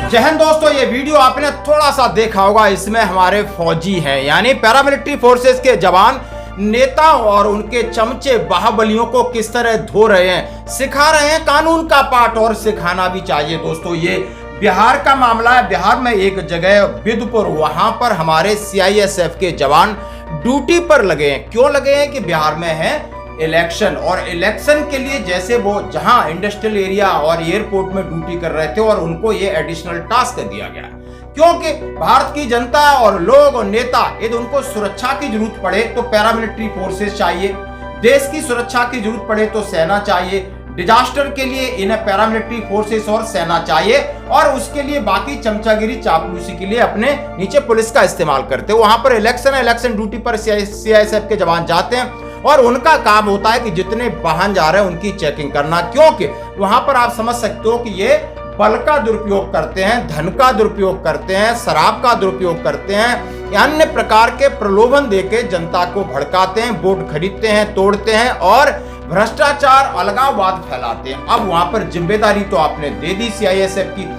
जय हिंद दोस्तों, ये वीडियो आपने थोड़ा सा देखा होगा। इसमें हमारे फौजी हैं यानी पैरामिलिट्री फोर्सेस के जवान नेता और उनके चमचे बाहुबलियों को किस तरह धो रहे हैं, सिखा रहे हैं कानून का पाठ, और सिखाना भी चाहिए। दोस्तों ये बिहार का मामला है। बिहार में एक जगह बिदपुर, वहां पर हमारे सीआईएसएफ के जवान ड्यूटी पर लगे हैं। क्यों लगे हैं कि बिहार में है इलेक्शन, और इलेक्शन के लिए जैसे वो जहां इंडस्ट्रियल एरिया और एयरपोर्ट में ड्यूटी कर रहे थे और उनको ये एडिशनल टास्क दिया गया, क्योंकि भारत की जनता और लोग और नेता यदि उनको सुरक्षा की जरूरत पड़े तो पैरामिलिट्री फोर्सेस चाहिए, देश की सुरक्षा की जरूरत पड़े तो सेना चाहिए, डिजास्टर के लिए इन्हें पैरामिलिट्री फोर्सेस और सेना चाहिए, और उसके लिए बाकी चमचागिरी चापलूसी के लिए अपने नीचे पुलिस का इस्तेमाल करते हैं। वहां पर इलेक्शन ड्यूटी पर सीआईएसएफ के जवान जाते हैं और उनका काम होता है कि जितने वाहन जा रहे हैं उनकी चेकिंग करना, क्योंकि वहां पर आप समझ सकते हो कि ये बल का दुरुपयोग करते हैं, धन का दुरुपयोग करते हैं, शराब का दुरुपयोग करते हैं, अन्य प्रकार के प्रलोभन देके जनता को भड़काते हैं, वोट खरीदते हैं, तोड़ते हैं और भ्रष्टाचार अलगाववाद फैलाते हैं। अब वहां पर जिम्मेदारी तो आपने दे दी सीआईएसएफ की।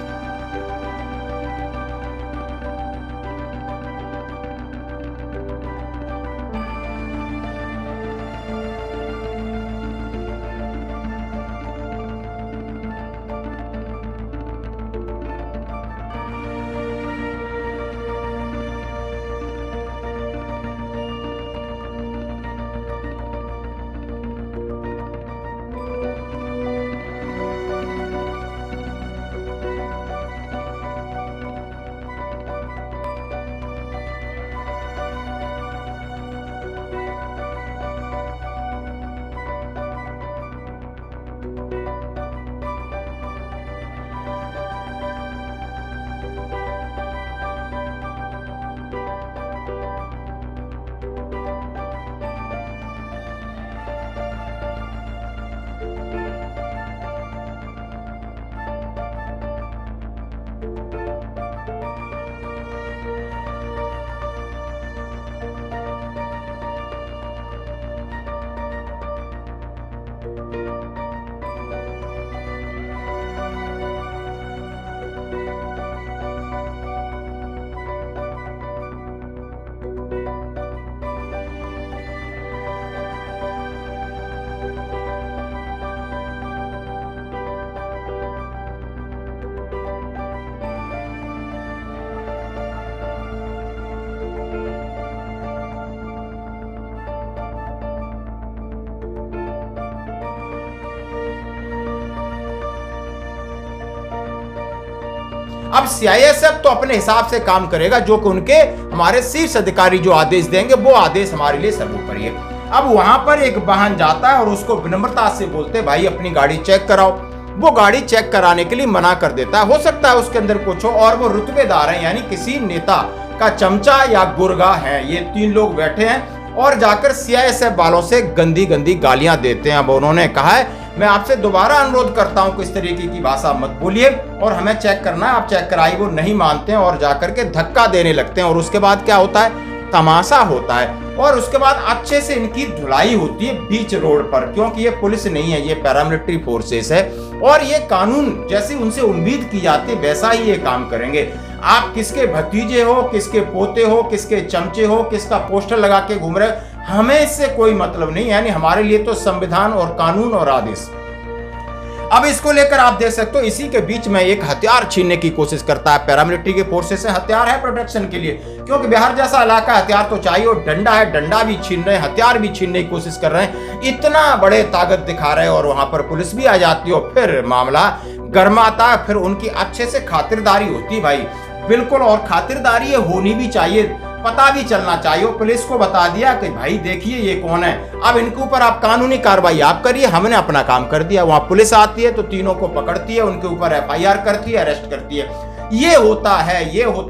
अब सीआईएसएफ तो अपने हिसाब से काम करेगा, जो कि उनके हमारे शीर्ष अधिकारी जो आदेश देंगे वो आदेश हमारे लिए सर्वोपरि है। अब वहां पर एक वाहन जाता है और उसको विनम्रता से बोलते भाई अपनी गाड़ी चेक कराओ। वो गाड़ी चेक कराने के लिए मना कर देता है। हो सकता है उसके अंदर कुछ हो, और वो रुतबेदार है यानी किसी नेता का चमचा या गुर्गा है। ये तीन लोग बैठे हैं और जाकर सीआईएसएफ वालों से गंदी गंदी गालियां देते हैं। अब उन्होंने कहा है मैं आपसे दोबारा अनुरोध करता हूं कि इस तरीके की भाषा मत बोलिए और हमें चेक करना है, आप चेक कराइए। वो नहीं मानते हैं और जाकर के धक्का देने लगते हैं, और उसके बाद क्या होता है, तमाशा होता है, और उसके बाद अच्छे से इनकी धुलाई होती है बीच रोड पर, क्योंकि ये पुलिस नहीं है, ये पैरामिलिट्री फोर्सेस है और ये कानून जैसे उनसे उम्मीद की जाती है वैसा ही ये काम करेंगे। आप किसके भतीजे हो, किसके पोते हो, किसके चमचे हो, किसका पोस्टर लगा के घूम रहे हो, हमें इससे कोई मतलब नहीं। यानी हमारे लिए तो संविधान और कानून और आदेश। अब इसको लेकर आप देख सकते हो इसी के बीच में एक हथियार छीनने की कोशिश करता है पैरामिलिट्री के फोर्सेस से। हथियार है प्रोटेक्शन के लिए, क्योंकि बिहार जैसा इलाका हथियार तो चाहिए, और डंडा है, डंडा भी छीन रहे हैं, हथियार भी छीनने की कोशिश कर रहे हैं। इतना बड़े ताकत दिखा रहे हैं और वहां पर पुलिस भी आ जाती है, फिर मामला गर्माता, फिर उनकी अच्छे से खातिरदारी होती है भाई, बिल्कुल। और खातिरदारी होनी भी चाहिए, पता भी चलना चाहिए। पुलिस को बता दिया कि भाई देखिए ये कौन है, अब इनके ऊपर आप कानूनी कार्रवाई आप करिए, हमने अपना काम कर दिया। वहां पुलिस आती है तो तीनों को पकड़ती है, उनके ऊपर एफआईआर करती है, अरेस्ट करती है। ये होता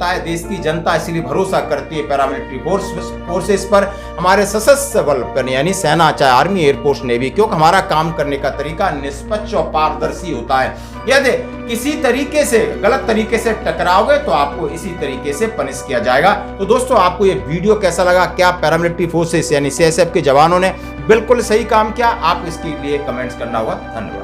है देश की जनता, इसलिए भरोसा करती है पैरामिलिट्री फोर्सेस पर, हमारे सशस्त्र बल पर, यानी सेना, चाहे आर्मी, एयरफोर्स, नेवी, क्योंकि हमारा काम करने का तरीका निष्पक्ष और पारदर्शी होता है। यदि किसी तरीके से गलत तरीके से टकराओगे तो आपको इसी तरीके से पनिश किया जाएगा। तो दोस्तों आपको ये वीडियो कैसा लगा? क्या पैरामिलिट्री फोर्सेस यानी सीआईएसएफ के जवानों ने बिल्कुल सही काम किया? आप इसके लिए कमेंट्स करना होगा। धन्यवाद।